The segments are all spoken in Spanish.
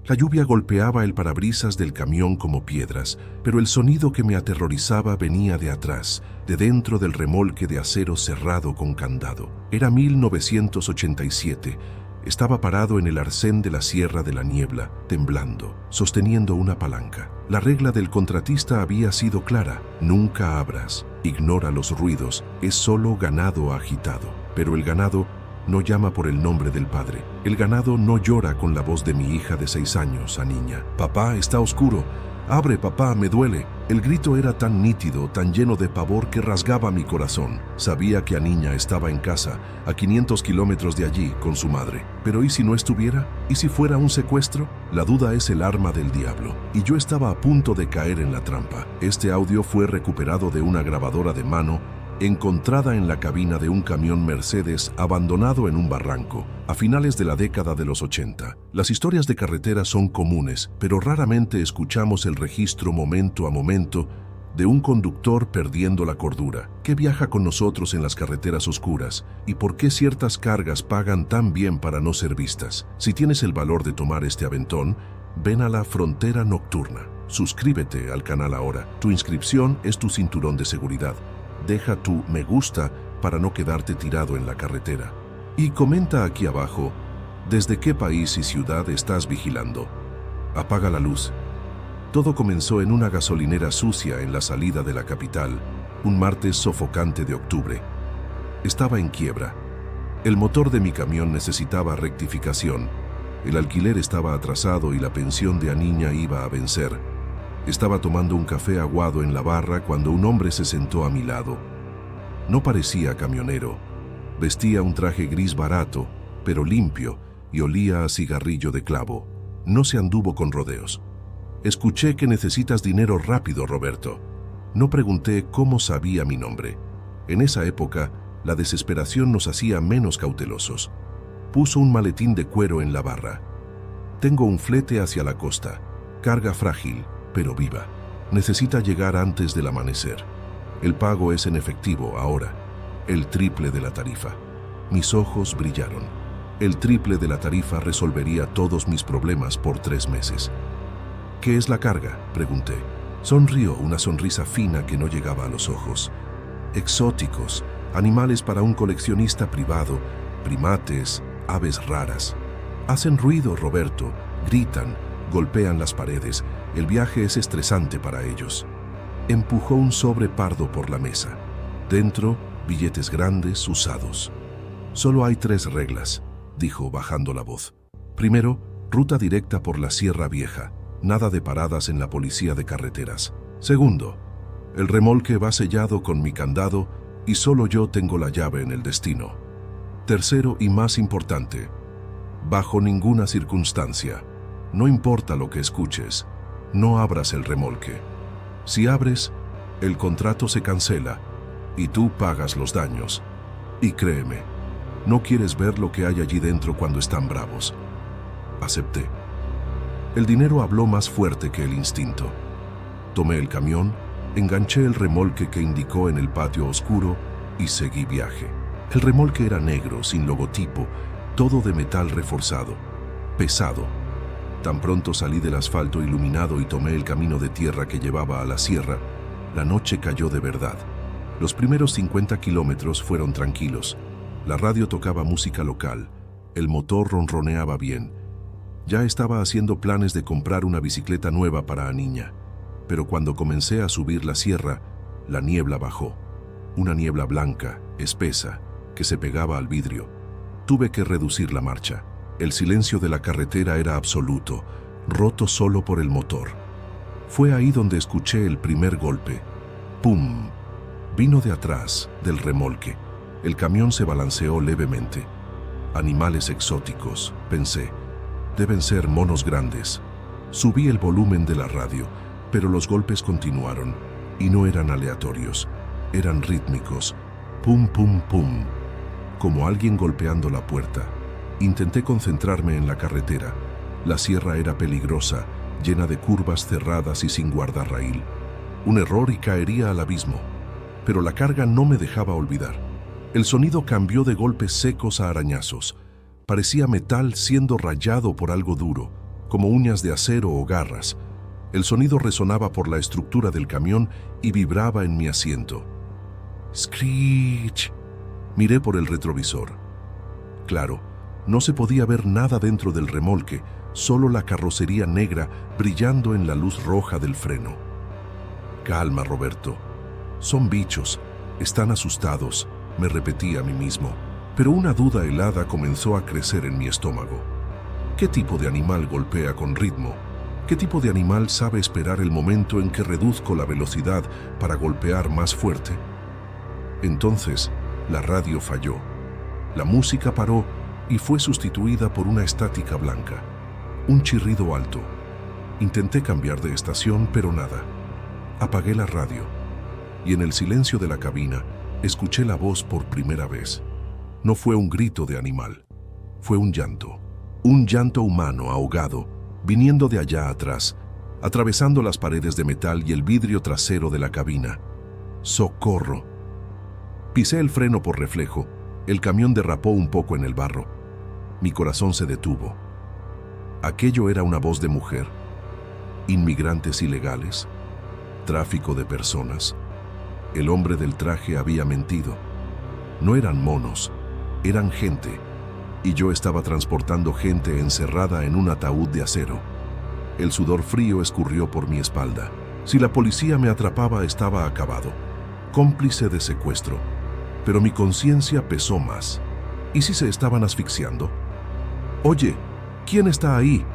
La lluvia golpeaba el parabrisas del camión como piedras, pero el sonido que me aterrorizaba venía de atrás, de dentro del remolque de acero cerrado con candado. Era 1987. Estaba parado en el arcén de la Sierra de la Niebla, temblando, sosteniendo una palanca. La regla del contratista había sido clara: nunca abras, ignora los ruidos, es solo ganado agitado. Pero el ganado no llama por el nombre del padre. El ganado no llora con la voz de mi hija de 6 años, a niña. Papá, está oscuro. Abre, papá, me duele. El grito era tan nítido, tan lleno de pavor que rasgaba mi corazón. Sabía que a niña estaba en casa, a 500 kilómetros de allí, con su madre. Pero ¿y si no estuviera? ¿Y si fuera un secuestro? La duda es el arma del diablo. Y yo estaba a punto de caer en la trampa. Este audio fue recuperado de una grabadora de mano encontrada en la cabina de un camión Mercedes abandonado en un barranco a finales de la década de los 80. Las historias de carretera son comunes, pero raramente escuchamos el registro momento a momento de un conductor perdiendo la cordura. ¿Qué viaja con nosotros en las carreteras oscuras? ¿Y por qué ciertas cargas pagan tan bien para no ser vistas? Si tienes el valor de tomar este aventón, ven a la Frontera Nocturna. Suscríbete al canal ahora. Tu inscripción es tu cinturón de seguridad. Deja tu me gusta para no quedarte tirado en la carretera. Y comenta aquí abajo desde qué país y ciudad estás vigilando. Apaga la luz. Todo comenzó en una gasolinera sucia en la salida de la capital, un martes sofocante de octubre. Estaba en quiebra. El motor de mi camión necesitaba rectificación. El alquiler estaba atrasado y la pensión de a niña iba a vencer. Estaba tomando un café aguado en la barra cuando un hombre se sentó a mi lado. No parecía camionero. Vestía un traje gris barato, pero limpio, y olía a cigarrillo de clavo. No se anduvo con rodeos. Escuché que necesitas dinero rápido, Roberto. No pregunté cómo sabía mi nombre. En esa época, la desesperación nos hacía menos cautelosos. Puso un maletín de cuero en la barra. Tengo un flete hacia la costa. Carga frágil, pero viva. Necesita llegar antes del amanecer. El pago es en efectivo ahora, el triple de la tarifa. Mis ojos brillaron. El triple de la tarifa resolvería todos mis problemas por 3 meses. ¿Qué es la carga?, pregunté. Sonrió, una sonrisa fina que no llegaba a los ojos. Exóticos, animales para un coleccionista privado, primates, aves raras. Hacen ruido, Roberto, gritan, golpean las paredes. El viaje es estresante para ellos. Empujó un sobre pardo por la mesa. Dentro, billetes grandes, usados. Solo hay 3 reglas, dijo bajando la voz. Primero, ruta directa por la Sierra Vieja. Nada de paradas en la policía de carreteras. Segundo, el remolque va sellado con mi candado y solo yo tengo la llave en el destino. Tercero y más importante, bajo ninguna circunstancia, no importa lo que escuches, no abras el remolque. Si abres, el contrato se cancela y tú pagas los daños. Y créeme, no quieres ver lo que hay allí dentro cuando están bravos. Acepté. El dinero habló más fuerte que el instinto. Tomé el camión, enganché el remolque que indicó en el patio oscuro y seguí viaje. El remolque era negro, sin logotipo, todo de metal reforzado, pesado. Tan pronto salí del asfalto iluminado y tomé el camino de tierra que llevaba a la sierra, la noche cayó de verdad. Los primeros 50 kilómetros fueron tranquilos. La radio tocaba música local, el motor ronroneaba bien. Ya estaba haciendo planes de comprar una bicicleta nueva para a niña. Pero cuando comencé a subir la sierra, la niebla bajó. Una niebla blanca, espesa, que se pegaba al vidrio. Tuve que reducir la marcha. El silencio de la carretera era absoluto, roto solo por el motor. Fue ahí donde escuché el primer golpe. ¡Pum! Vino de atrás, del remolque. El camión se balanceó levemente. Animales exóticos, pensé. Deben ser monos grandes. Subí el volumen de la radio, pero los golpes continuaron, y no eran aleatorios. Eran rítmicos. Pum, pum, pum. Como alguien golpeando la puerta. Intenté concentrarme en la carretera. La sierra era peligrosa, llena de curvas cerradas y sin guardarraíl. Un error y caería al abismo. Pero la carga no me dejaba olvidar. El sonido cambió de golpes secos a arañazos. Parecía metal siendo rayado por algo duro, como uñas de acero o garras. El sonido resonaba por la estructura del camión y vibraba en mi asiento. ¡Screech! Miré por el retrovisor. Claro, no se podía ver nada dentro del remolque, solo la carrocería negra brillando en la luz roja del freno. Calma, Roberto. Son bichos, están asustados, me repetí a mí mismo, pero una duda helada comenzó a crecer en mi estómago. ¿Qué tipo de animal golpea con ritmo? ¿Qué tipo de animal sabe esperar el momento en que reduzco la velocidad para golpear más fuerte? Entonces, la radio falló. La música paró y fue sustituida por una estática blanca. Un chirrido alto. Intenté cambiar de estación, pero nada. Apagué la radio y en el silencio de la cabina escuché la voz por primera vez. No fue un grito de animal, fue un llanto humano ahogado, viniendo de allá atrás, atravesando las paredes de metal y el vidrio trasero de la cabina. ¡Socorro! Pisé el freno por reflejo, el camión derrapó un poco en el barro. Mi corazón se detuvo. Aquello era una voz de mujer. ¿Inmigrantes ilegales? ¿Tráfico de personas? El hombre del traje había mentido. No eran monos, eran gente, y yo estaba transportando gente encerrada en un ataúd de acero. El sudor frío escurrió por mi espalda. Si la policía me atrapaba, estaba acabado, cómplice de secuestro. Pero mi conciencia pesó más. ¿Y si se estaban asfixiando? «Oye, ¿quién está ahí?»,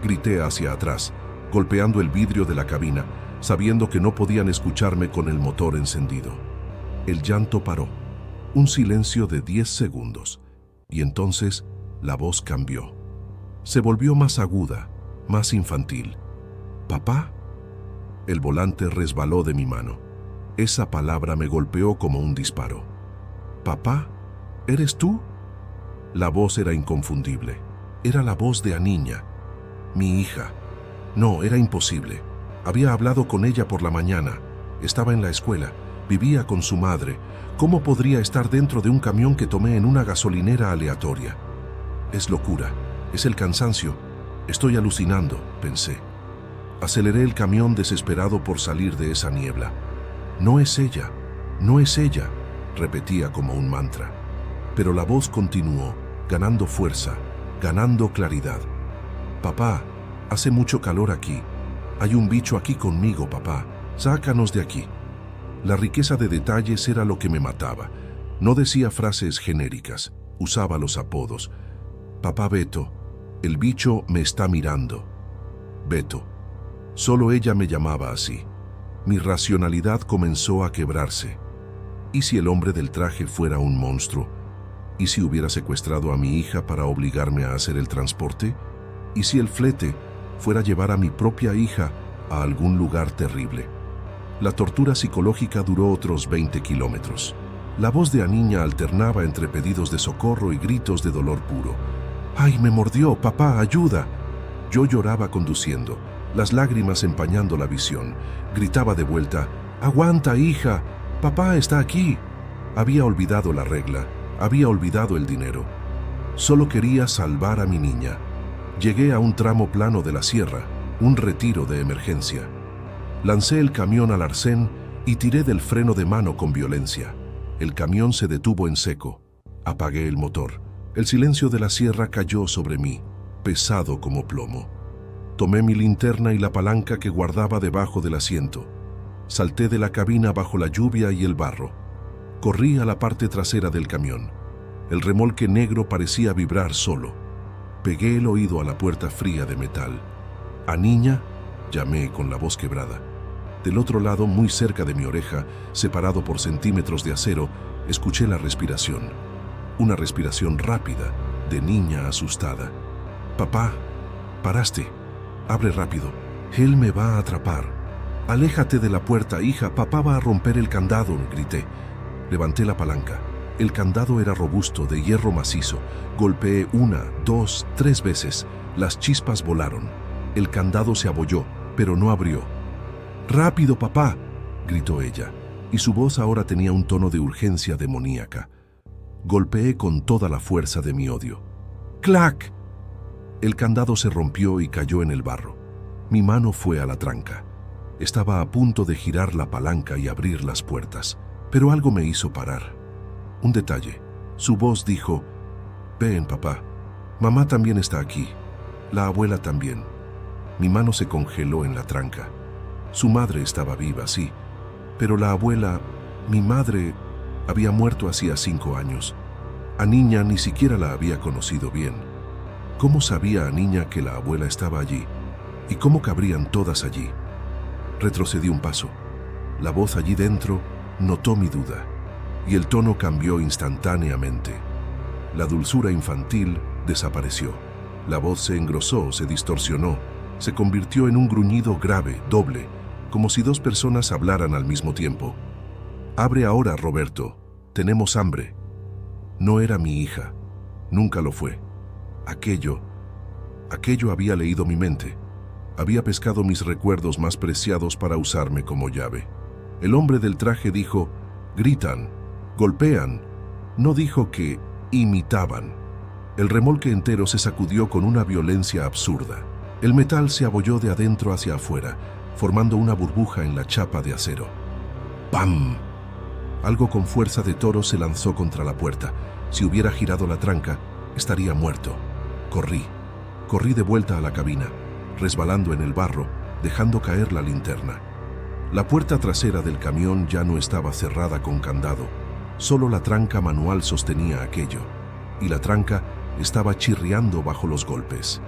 grité hacia atrás, golpeando el vidrio de la cabina, sabiendo que no podían escucharme con el motor encendido. El llanto paró. Un silencio de 10 segundos. Y entonces la voz cambió. Se volvió más aguda, más infantil. «¿Papá?». El volante resbaló de mi mano. Esa palabra me golpeó como un disparo. «¿Papá? ¿Eres tú?». La voz era inconfundible. Era la voz de Aniña, mi hija. No, era imposible. Había hablado con ella por la mañana. Estaba en la escuela. Vivía con su madre. ¿Cómo podría estar dentro de un camión que tomé en una gasolinera aleatoria? Es locura. Es el cansancio. Estoy alucinando, pensé. Aceleré el camión desesperado por salir de esa niebla. «No es ella. No es ella», repetía como un mantra. Pero la voz continuó, ganando fuerza, ganando claridad. «Papá, hace mucho calor aquí. Hay un bicho aquí conmigo, papá. Sácanos de aquí». La riqueza de detalles era lo que me mataba. No decía frases genéricas, usaba los apodos. «Papá Beto, el bicho me está mirando». Beto. Solo ella me llamaba así. Mi racionalidad comenzó a quebrarse. ¿Y si el hombre del traje fuera un monstruo? ¿Y si hubiera secuestrado a mi hija para obligarme a hacer el transporte? ¿Y si el flete fuera a llevar a mi propia hija a algún lugar terrible? La tortura psicológica duró otros 20 kilómetros. La voz de Aniña alternaba entre pedidos de socorro y gritos de dolor puro. «¡Ay, me mordió! ¡Papá, ayuda!». Yo lloraba conduciendo, las lágrimas empañando la visión. Gritaba de vuelta: «¡Aguanta, hija! ¡Papá está aquí!». Había olvidado la regla, había olvidado el dinero. Solo quería salvar a mi niña. Llegué a un tramo plano de la sierra, un retiro de emergencia. Lancé el camión al arcén y tiré del freno de mano con violencia. El camión se detuvo en seco. Apagué el motor. El silencio de la sierra cayó sobre mí, pesado como plomo. Tomé mi linterna y la palanca que guardaba debajo del asiento. Salté de la cabina bajo la lluvia y el barro. Corrí a la parte trasera del camión. El remolque negro parecía vibrar solo. Pegué el oído a la puerta fría de metal. «Aniña», llamé con la voz quebrada. Del otro lado, muy cerca de mi oreja, separado por centímetros de acero, escuché la respiración. Una respiración rápida, de niña asustada. «Papá, paraste. Abre rápido. Él me va a atrapar». «Aléjate de la puerta, hija. Papá va a romper el candado», grité. Levanté la palanca. El candado era robusto, de hierro macizo. Golpeé 1, 2, 3 veces. Las chispas volaron. El candado se abolló, pero no abrió. «¡Rápido, papá!», gritó ella, y su voz ahora tenía un tono de urgencia demoníaca. Golpeé con toda la fuerza de mi odio. ¡Clac! El candado se rompió y cayó en el barro. Mi mano fue a la tranca. Estaba a punto de girar la palanca y abrir las puertas, pero algo me hizo parar. Un detalle. Su voz dijo: «Ven, papá. Mamá también está aquí. La abuela también». Mi mano se congeló en la tranca. Su madre estaba viva, sí, pero la abuela, mi madre, había muerto hacía 5 años. A Niña ni siquiera la había conocido bien. ¿Cómo sabía a Niña que la abuela estaba allí? ¿Y cómo cabrían todas allí? Retrocedí un paso. La voz allí dentro notó mi duda, y el tono cambió instantáneamente. La dulzura infantil desapareció. La voz se engrosó, se distorsionó, se convirtió en un gruñido grave, doble, como si 2 personas hablaran al mismo tiempo. «Abre ahora, Roberto. Tenemos hambre». No era mi hija. Nunca lo fue. Aquello había leído mi mente. Había pescado mis recuerdos más preciados para usarme como llave. El hombre del traje dijo: «Gritan, golpean». No dijo que imitaban. El remolque entero se sacudió con una violencia absurda. El metal se abolló de adentro hacia afuera, formando una burbuja en la chapa de acero. ¡Pam! Algo con fuerza de toro se lanzó contra la puerta. Si hubiera girado la tranca, estaría muerto. Corrí de vuelta a la cabina, resbalando en el barro, dejando caer la linterna. La puerta trasera del camión ya no estaba cerrada con candado. Solo la tranca manual sostenía aquello, y la tranca estaba chirriando bajo los golpes.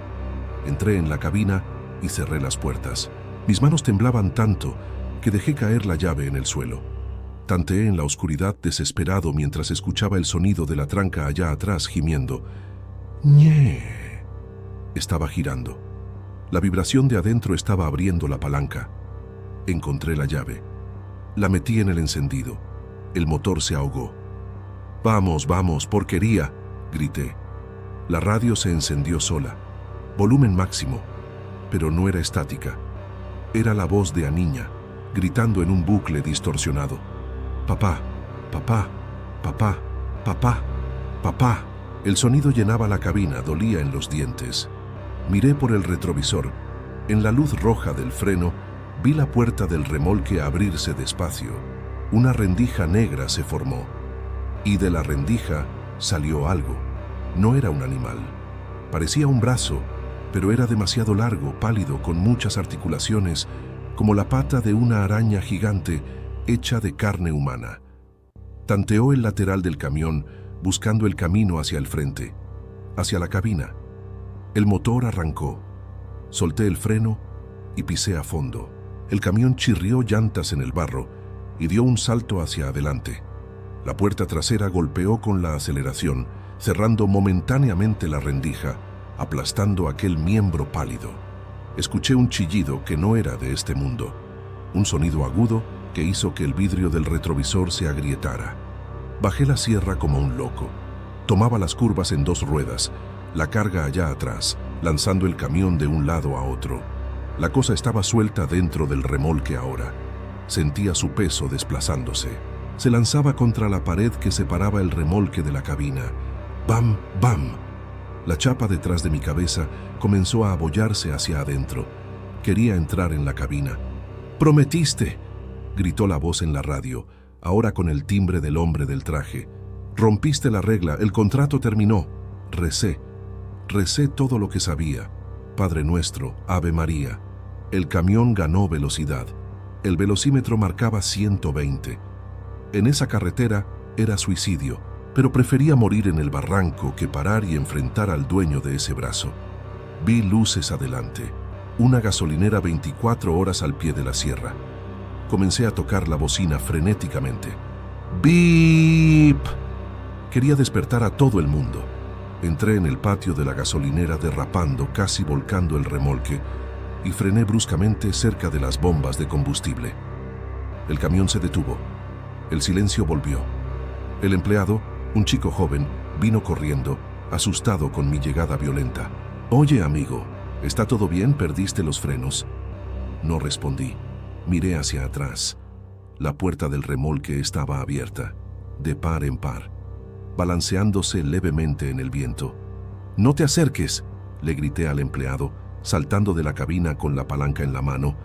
Entré en la cabina y cerré las puertas. Mis manos temblaban tanto que dejé caer la llave en el suelo. Tanteé en la oscuridad desesperado mientras escuchaba el sonido de la tranca allá atrás gimiendo. ¡Ñe! Estaba girando. La vibración de adentro estaba abriendo la palanca. Encontré la llave. La metí en el encendido. El motor se ahogó. «Vamos, vamos, porquería», grité. La radio se encendió sola. Volumen máximo, pero no era estática. Era la voz de Aniña, gritando en un bucle distorsionado. «Papá, papá, papá, papá, papá». El sonido llenaba la cabina, dolía en los dientes. Miré por el retrovisor. En la luz roja del freno, vi la puerta del remolque abrirse despacio. Una rendija negra se formó. Y de la rendija salió algo. No era un animal. Parecía un brazo, pero era demasiado largo, pálido, con muchas articulaciones, como la pata de una araña gigante hecha de carne humana. Tanteó el lateral del camión, buscando el camino hacia el frente, hacia la cabina. El motor arrancó. Solté el freno y pisé a fondo. El camión chirrió llantas en el barro y dio un salto hacia adelante. La puerta trasera golpeó con la aceleración, cerrando momentáneamente la rendija, aplastando aquel miembro pálido. Escuché un chillido que no era de este mundo, un sonido agudo que hizo que el vidrio del retrovisor se agrietara. Bajé la sierra como un loco. Tomaba las curvas en 2 ruedas, la carga allá atrás, lanzando el camión de un lado a otro. La cosa estaba suelta dentro del remolque ahora. Sentía su peso desplazándose. Se lanzaba contra la pared que separaba el remolque de la cabina. ¡Bam, bam! La chapa detrás de mi cabeza comenzó a abollarse hacia adentro. Quería entrar en la cabina. «¡Prometiste!», gritó la voz en la radio, ahora con el timbre del hombre del traje. «Rompiste la regla, el contrato terminó». Recé todo lo que sabía. Padre Nuestro, Ave María. El camión ganó velocidad. El velocímetro marcaba 120. En esa carretera era suicidio, pero prefería morir en el barranco que parar y enfrentar al dueño de ese brazo. Vi luces adelante, una gasolinera 24 horas al pie de la sierra. Comencé a tocar la bocina frenéticamente. ¡Bip! Quería despertar a todo el mundo. Entré en el patio de la gasolinera derrapando, casi volcando el remolque, y frené bruscamente cerca de las bombas de combustible. El camión se detuvo. El silencio volvió. El empleado, un chico joven, vino corriendo, asustado con mi llegada violenta. «Oye, amigo, ¿está todo bien? ¿Perdiste los frenos?». No respondí. Miré hacia atrás. La puerta del remolque estaba abierta, de par en par, balanceándose levemente en el viento. «No te acerques», le grité al empleado, saltando de la cabina con la palanca en la mano,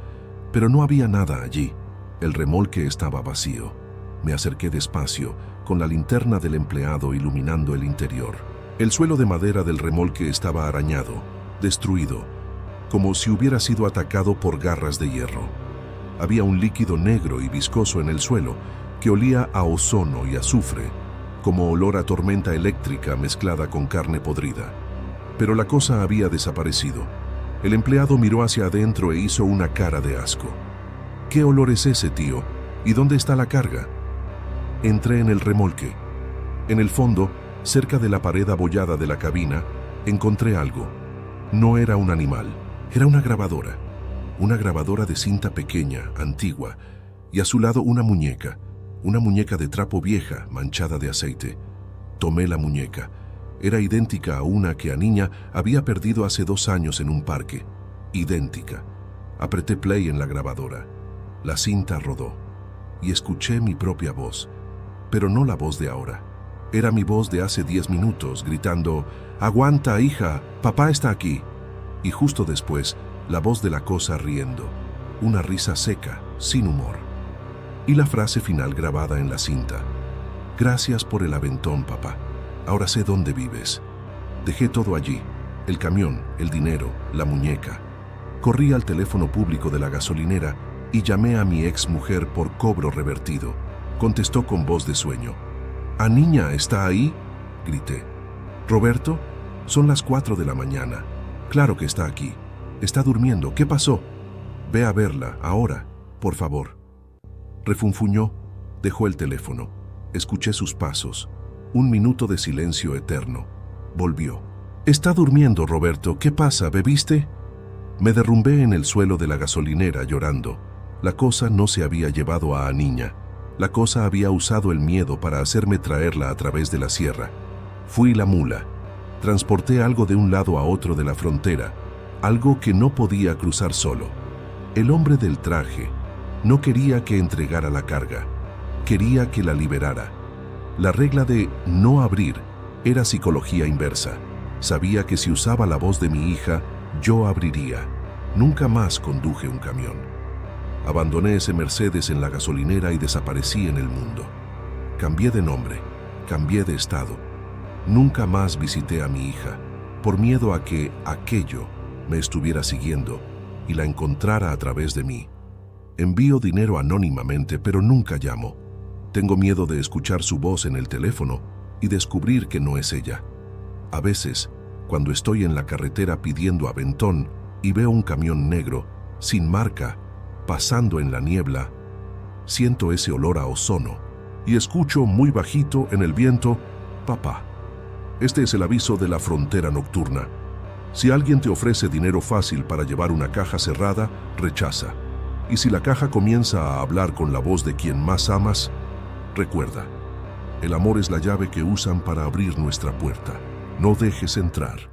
pero no había nada allí. El remolque estaba vacío. Me acerqué despacio, con la linterna del empleado iluminando el interior. El suelo de madera del remolque estaba arañado, destruido, como si hubiera sido atacado por garras de hierro. Había un líquido negro y viscoso en el suelo que olía a ozono y azufre, como olor a tormenta eléctrica mezclada con carne podrida. Pero la cosa había desaparecido. El empleado miró hacia adentro e hizo una cara de asco. ¿Qué olor es ese, tío? ¿Y dónde está la carga? Entré en el remolque. En el fondo, cerca de la pared abollada de la cabina, encontré algo. No era un animal, era una grabadora de cinta pequeña, antigua, y a su lado una muñeca de trapo vieja, manchada de aceite. Tomé la muñeca. Era idéntica a una que a niña había perdido hace 2 años en un parque. Idéntica. Apreté play en la grabadora. La cinta rodó y escuché mi propia voz, pero no la voz de ahora. Era mi voz de hace 10 minutos, gritando, «¡Aguanta, hija! ¡Papá está aquí!». Y justo después, la voz de la cosa riendo. Una risa seca, sin humor. Y la frase final grabada en la cinta. «Gracias por el aventón, papá. Ahora sé dónde vives». Dejé todo allí. El camión, el dinero, la muñeca. Corrí al teléfono público de la gasolinera y llamé a mi ex mujer por cobro revertido. Contestó con voz de sueño. «¿A niña está ahí?», grité. «¿Roberto? Son las 4 de la mañana. Claro que está aquí. Está durmiendo. ¿Qué pasó? Ve a verla, ahora, por favor». Refunfuñó, dejó el teléfono. Escuché sus pasos. 1 minuto de silencio eterno. Volvió. «Está durmiendo, Roberto. ¿Qué pasa? ¿Bebiste?». Me derrumbé en el suelo de la gasolinera llorando. La cosa no se había llevado a niña. La cosa había usado el miedo para hacerme traerla a través de la sierra. Fui la mula. Transporté algo de un lado a otro de la frontera, algo que no podía cruzar solo. El hombre del traje no quería que entregara la carga, quería que la liberara. La regla de no abrir era psicología inversa. Sabía que si usaba la voz de mi hija, yo abriría. Nunca más conduje un camión. Abandoné ese Mercedes en la gasolinera y desaparecí en el mundo. Cambié de nombre, cambié de estado. Nunca más visité a mi hija, por miedo a que aquello me estuviera siguiendo y la encontrara a través de mí. Envío dinero anónimamente, pero nunca llamo. Tengo miedo de escuchar su voz en el teléfono y descubrir que no es ella. A veces, cuando estoy en la carretera pidiendo aventón y veo un camión negro, sin marca, pasando en la niebla, siento ese olor a ozono y escucho muy bajito en el viento, «Papá». Este es el aviso de la frontera nocturna. Si alguien te ofrece dinero fácil para llevar una caja cerrada, rechaza. Y si la caja comienza a hablar con la voz de quien más amas, recuerda, el amor es la llave que usan para abrir nuestra puerta. No dejes entrar.